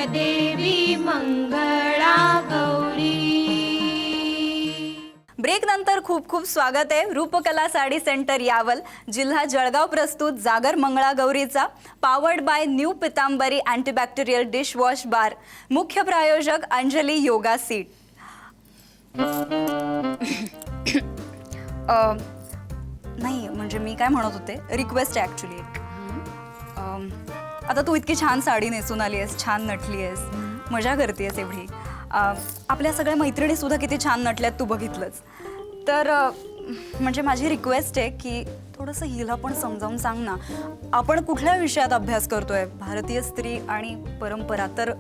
देवी मंगळा गौरी। ब्रेक नंतर खूप खूप स्वागत आहे रूपकला साडी सेंटर यावल जिल्हा जळगाव प्रस्तुत जागर मंगळा गौरीचा powered by new Pitambari antibacterial dishwash bar. मुख्य प्रायोजक अंजली योगा सीट। नाही म्हणजे मी काय म्हणत होते, रिक्वेस्ट आहे ॲक्च्युली एक। आता तू इतकी छान साडी नेसून आली आहेस, छान नटली आहेस, मजा करतेस एवढी। आपल्या सगळ्या मैत्रिणी सुद्धा किती छान नटल्यात तू बघितलंच। तर म्हणजे माझी रिक्वेस्ट आहे की थोडंसं हिला पण समजावून सांग ना, आपण कुठल्या विषयात अभ्यास करतोय, भारतीय स्त्री आणि परंपरा, तर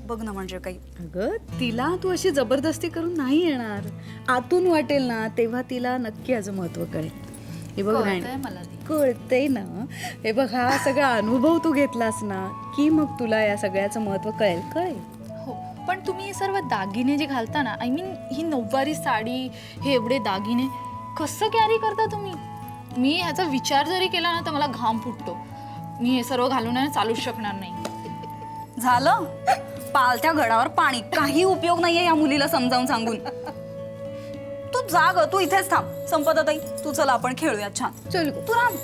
बघ ना म्हणजे काही। अगं तिला तू अशी जबरदस्ती करून नाही येणार, आतून वाटेल ना तेव्हा तिला नक्की याचं महत्व कळेल। हे बघ राणी, कळतंय ना, हे बघ हा सगळा अनुभव तू घेतलास ना की मग तुला या सगळ्याचं महत्व कळेल। हो, पण तुम्ही हे सर्व दागिने जे घालता ना, आय मीन ही नऊवारी साडी, हे एवढे दागिने कसं कॅरी करता तुम्ही? मी ह्याचा विचार जरी केला ना तर मला घाम फुटतो। मी हे सर्व घालून आहे ना चालूच शकणार नाही। झालं पालत्या घडावर पाणी, काही उपयोग नाहीये या मुलीला समजावून सांगून। तू जा ग, तू इथेच थांब। संपदाताई तू चला आपण खेळूया छान। चल तू राम।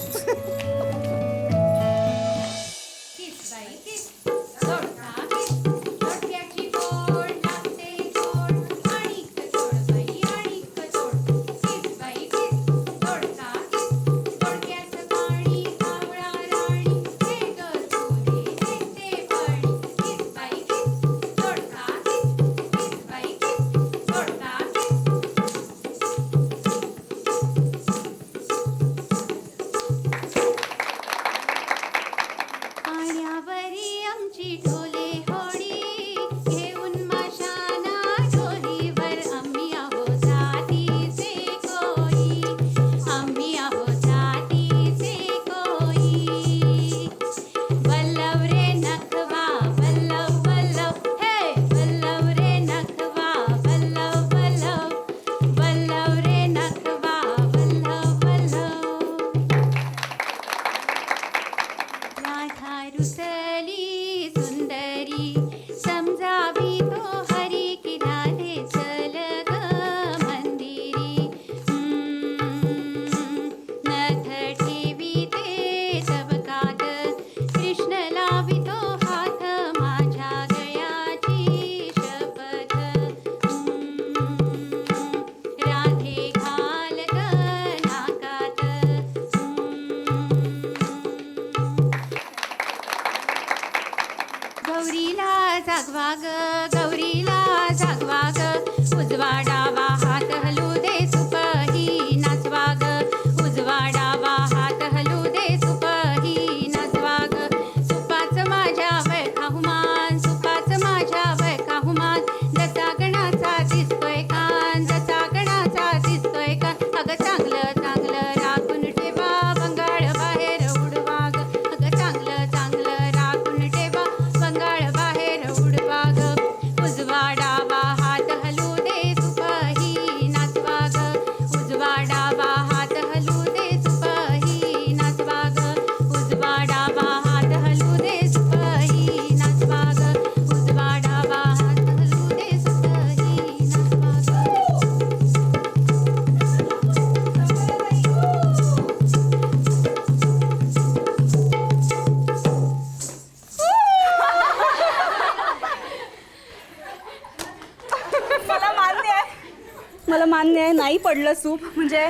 मला मान्य आहे, नाही पडलं सूप, म्हणजे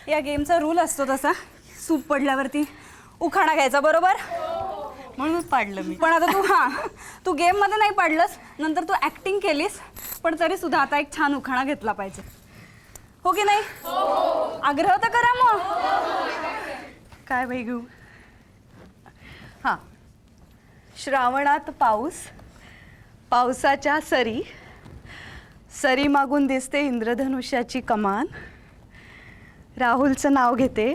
या गेमचा रूल असतो तसा, सूप पडल्यावरती उखाणा घ्यायचा, बरोबर? म्हणूनच पाडलं मी। पण आता तू गेममध्ये नाही पाडलंस, नंतर तू ॲक्टिंग केलीस, पण तरी सुद्धा आता एक छान उखाणा घेतला पाहिजे, हो की नाही? आग्रह तर करा मग। काय बाई घेऊ? हां, श्रावणात पाऊस, पावसाच्या सरी, सरी मागून दिसते इंद्रधनुष्याची कमान, राहुलचं नाव घेते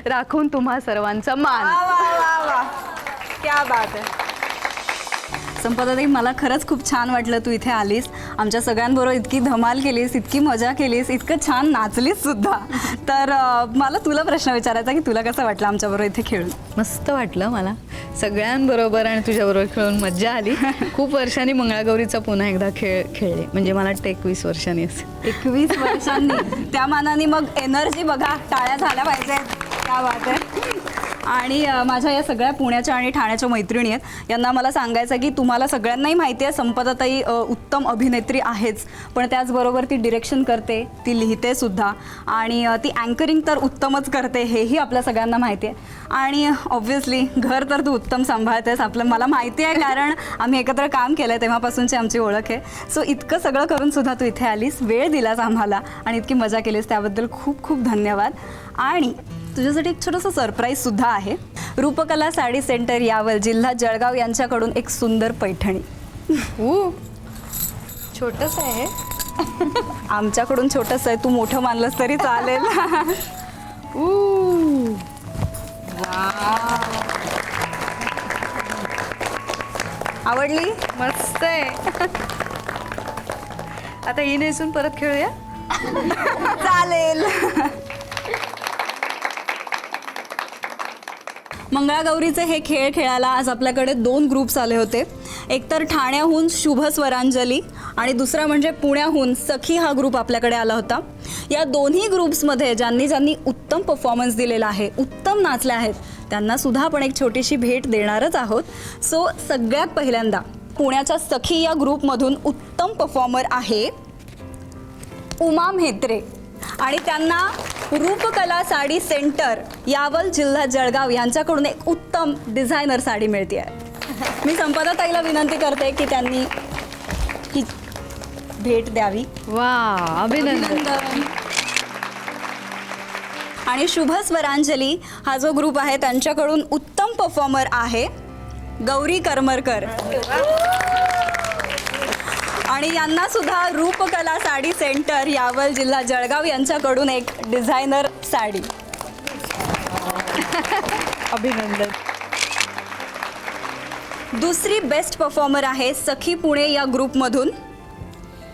राखून तुम्हा सर्वांचा मान। वा वा वा वा, क्या बात आहे। संपदाताई, मला खरंच खूप छान वाटलं तू इथे आलीस. आमच्या सगळ्यांबरोबर इतकी धमाल केलीस, इतकी मजा केलीस, इतकं छान नाचलीस सुद्धा. तर मला तुला प्रश्न विचारायचा की तुला कसं वाटलं आमच्याबरोबर इथे खेळून? मस्त वाटलं मला सगळ्यांबरोबर आणि तुझ्याबरोबर खेळून मज्जा आली. खूप वर्षांनी मंगळागौरीचा पुन्हा एकदा खेळले, म्हणजे मला वाटतं 21 वर्षांनी असेल. 21 वर्षांनी, त्या मानाने मग एनर्जी बघा, टाळ्या झाल्या पाहिजेत. क्या बात आहे. आणि माझ्या या सगळ्या पुण्याच्या आणि ठाण्याच्या मैत्रिणी आहेत, यांना मला सांगायचं की तुम्हाला सगळ्यांनाही माहिती आहे संपदाताई उत्तम अभिनेत्री आहेच, पण त्याचबरोबर ती डिरेक्शन करते, ती लिहिते सुद्धा, आणि ती अँकरिंग तर उत्तमच करते, हेही आपल्या सगळ्यांना माहिती आहे. आणि ऑब्व्हियसली घर तर तू उत्तम सांभाळतेस, आपलं मला माहिती आहे, कारण आम्ही एकत्र काम केलं आहे तेव्हापासूनची आमची ओळख आहे. सो इतकं सगळं करून सुद्धा तू इथे आलीस, वेळ दिलास आम्हाला आणि इतकी मजा केलीस, त्याबद्दल खूप खूप धन्यवाद. आणि तुझ्यासाठी एक छोटंसं सरप्राईजसुद्धा आहे. रूपकला साडी सेंटर यावल, जिल्हा जळगाव यांच्याकडून एक सुंदर पैठणी. छोटंसं आहे. आमच्याकडून छोटंसं आहे, तू मोठं मानलंस तरी चालेल. आवडली? मस्त आहे. आता ही नेसून परत खेळूया. चालेल. मंगळागौरीचे हे खेळ खेळायला आज आपल्याकडे 2 ग्रुप्स आले होते. एक तर ठाण्याहून शुभ स्वरांजली आणि दुसरा म्हणजे पुण्याहून सखी हा ग्रुप आपल्याकडे आला होता. या दोन्ही ग्रुप्समध्ये ज्यांनी उत्तम परफॉर्मन्स दिलेला आहे, उत्तम नाचले आहेत, त्यांना सुद्धा आपण एक छोटीशी भेट देणारच आहोत. सो सगळ्यात पहिल्यांदा पुण्याच्या सखी या ग्रुपमधून उत्तम परफॉर्मर आहे उमा म्हेत्रे, आणि त्यांना रूपकला साडी सेंटर यावल, जिल्हा जळगाव यांच्याकडून एक उत्तम डिझायनर साडी मिळते आहे. मी संपदाताईला विनंती करते की त्यांनी ही भेट द्यावी. वा, अभिनंदन. आणि शुभ स्वरांजली हा जो ग्रुप आहे त्यांच्याकडून उत्तम परफॉर्मर आहे गौरी करमरकर, आणि यांना सुद्धा रूपकला साडी सेंटर यावल, जिल्हा जळगाव यांच्याकडून एक डिझायनर साडी. अभिनंदन. दुसरी बेस्ट परफॉर्मर आहे सखी पुणे या ग्रुपमधून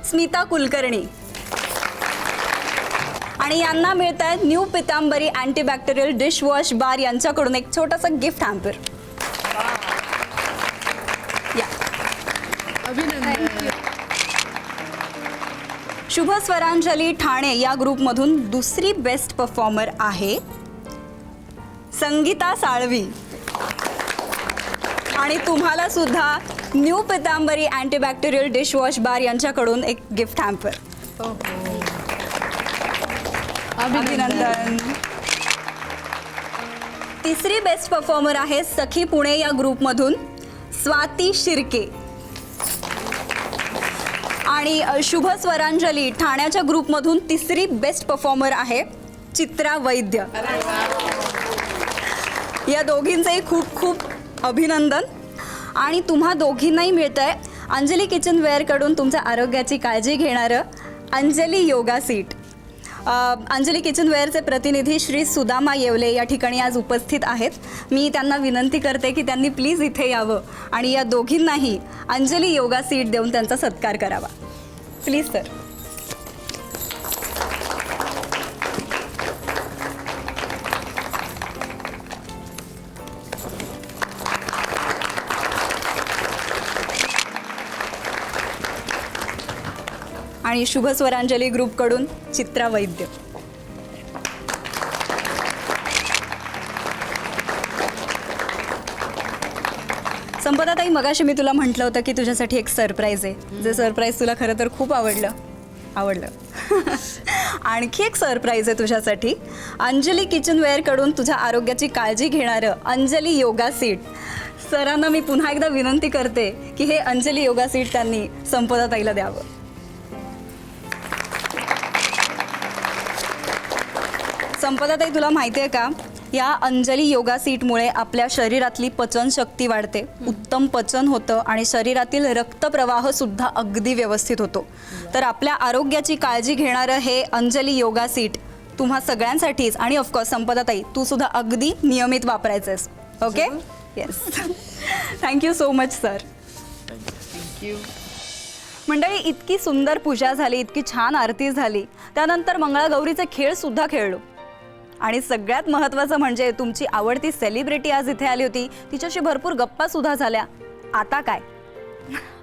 स्मिता कुलकर्णी, आणि यांना मिळत आहे न्यू पितांबरी अँटीबॅक्टेरियल डिशवॉश बार यांच्याकडून एक छोटंसं गिफ्ट हॅम्पर. अभिनंदन. शुभ स्वरांजली ठाणे या ग्रुपमधून दुसरी बेस्ट परफॉर्मर आहे संगीता साळवी, आणि तुम्हाला सुद्धा न्यू पितांबरी अँटीबॅक्टेरियल डिशवॉश बार यांच्याकडून एक गिफ्ट हॅम्पर. अभिनंदन. तिसरी बेस्ट परफॉर्मर आहे सखी पुणे या ग्रुपमधून स्वाती शिर्के, आणि शुभ स्वरांजली ठाण्याच्या ग्रुपमधून तिसरी बेस्ट परफॉर्मर आहे चित्रा वैद्य. या दोघींचंही खूप खूप अभिनंदन. आणि तुम्हा दोघींनाही मिळतं आहे अंजली किचनवेअरकडून तुमच्या आरोग्याची काळजी घेणारं अंजली योगा सीट. अंजली किचनवेअरचे प्रतिनिधी श्री सुदामा येवले या ठिकाणी आज उपस्थित आहेत. मी त्यांना विनंती करते की त्यांनी प्लीज इथे यावं आणि या दोघींनाही अंजली योगा सीट देऊन त्यांचा सत्कार करावा. Please sir. आणि शुभ स्वरांजली ग्रुपकडून चित्रा वैद्य. संपदाताई, मगाशी मी तुला म्हटलं होतं की तुझ्यासाठी एक सरप्राईज आहे, जे सरप्राईज तुला खरं तर खूप आवडलं. आणखी एक सरप्राईज आहे तुझ्यासाठी. अंजली किचनवेअरकडून तुझ्या आरोग्याची काळजी घेणारं अंजली योगा सीट. सरांना मी पुन्हा एकदा विनंती करते की हे अंजली योगा सीट त्यांनी संपदाताईला द्यावं. संपदाताई, तुला माहिती आहे का, या अंजली योगा सीटमुळे आपल्या शरीरातली पचनशक्ती वाढते, उत्तम पचन होतं आणि शरीरातील रक्तप्रवाह सुद्धा अगदी व्यवस्थित होतो. तर आपल्या आरोग्याची काळजी घेणारं हे अंजली योगा सीट तुम्हा सगळ्यांसाठीच, आणि ऑफकोर्स संपदाताई तू सुद्धा अगदी नियमित वापरायचंस. Okay. Yes. Thank you so much sir. Thank you. मंडळी, इतकी सुंदर पूजा झाली, इतकी छान आरती झाली, त्यानंतर मंगळागौरीचे खेळ सुद्धा खेळलो. आणि सगळ्यात महत्त्वाचं म्हणजे तुमची आवडती सेलिब्रिटी आज इथे आली होती, तिच्याशी भरपूर गप्पा सुद्धा झाल्या. आता काय,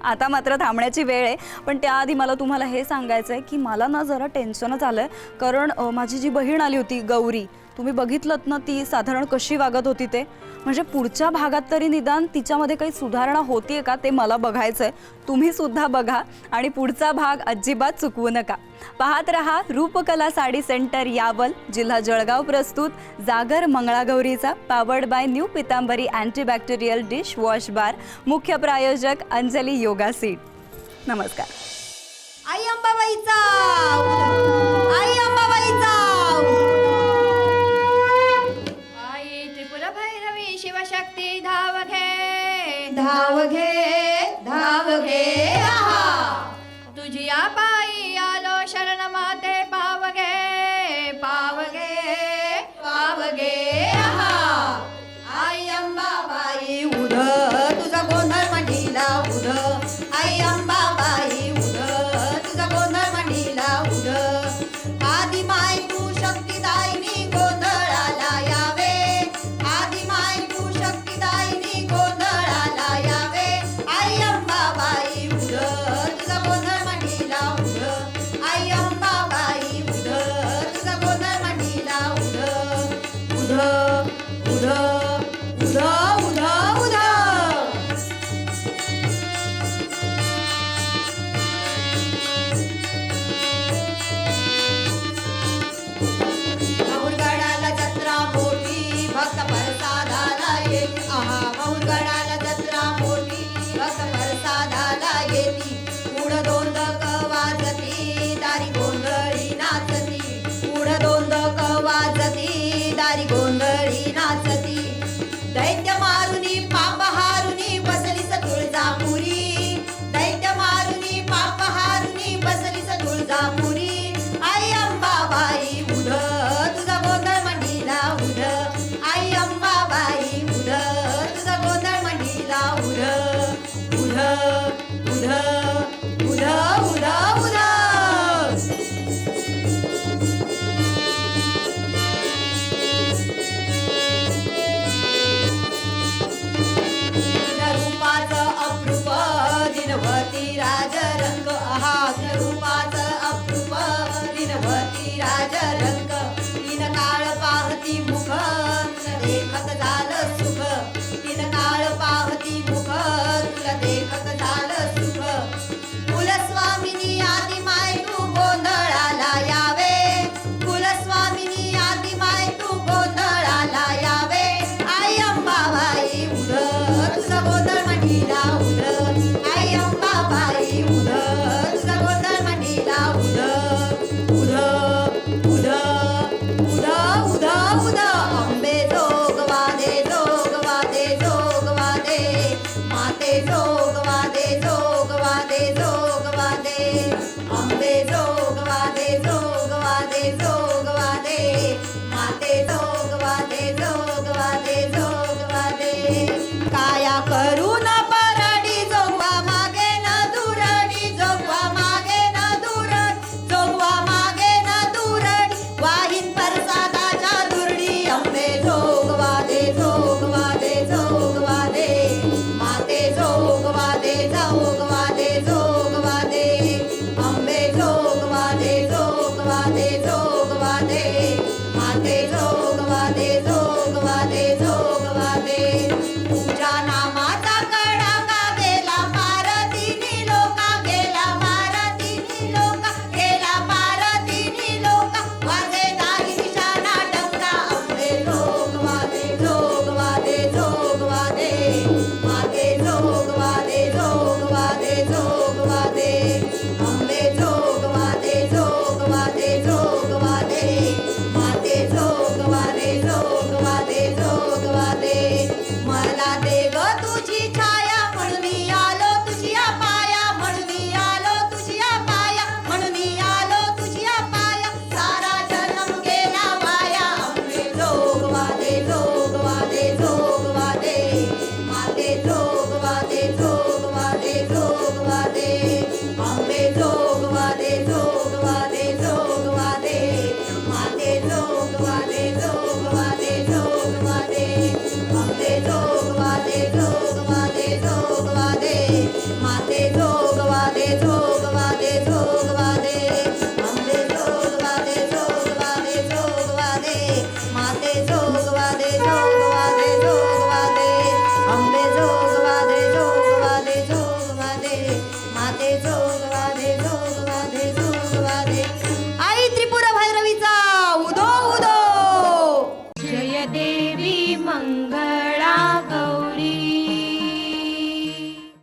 आता मात्र थांबण्याची वेळ आहे. पण त्याआधी मला तुम्हाला हे सांगायचं आहे की मला ना जरा टेन्शनच आलं आहे. कारण माझी जी बहीण आली होती गौरी, तुम्ही बघितलंत ना ती साधारण कशी वागत होती ते. म्हणजे पुढच्या भागात तरी निदान तिच्यामध्ये काही सुधारणा होतीये का ते मला बघायचं आहे. तुम्ही सुद्धा बघा आणि पुढचा भाग अजिबात चुकवू नका. पाहत रहा रूपकला साडी सेंटर, यावल, जिल्हा जळगाव प्रस्तुत जागर मंगळागौरीचा, powered by new Pitambari antibacterial dish wash bar. मुख्य प्रायोजक अंजली योगा सीड. नमस्कार. आई अंबाबाईचा, आई अंबाबाईचा, आई त्रिपुरा भैरवी शिवशक्ती धाव घे, धाव घे, धाव घे.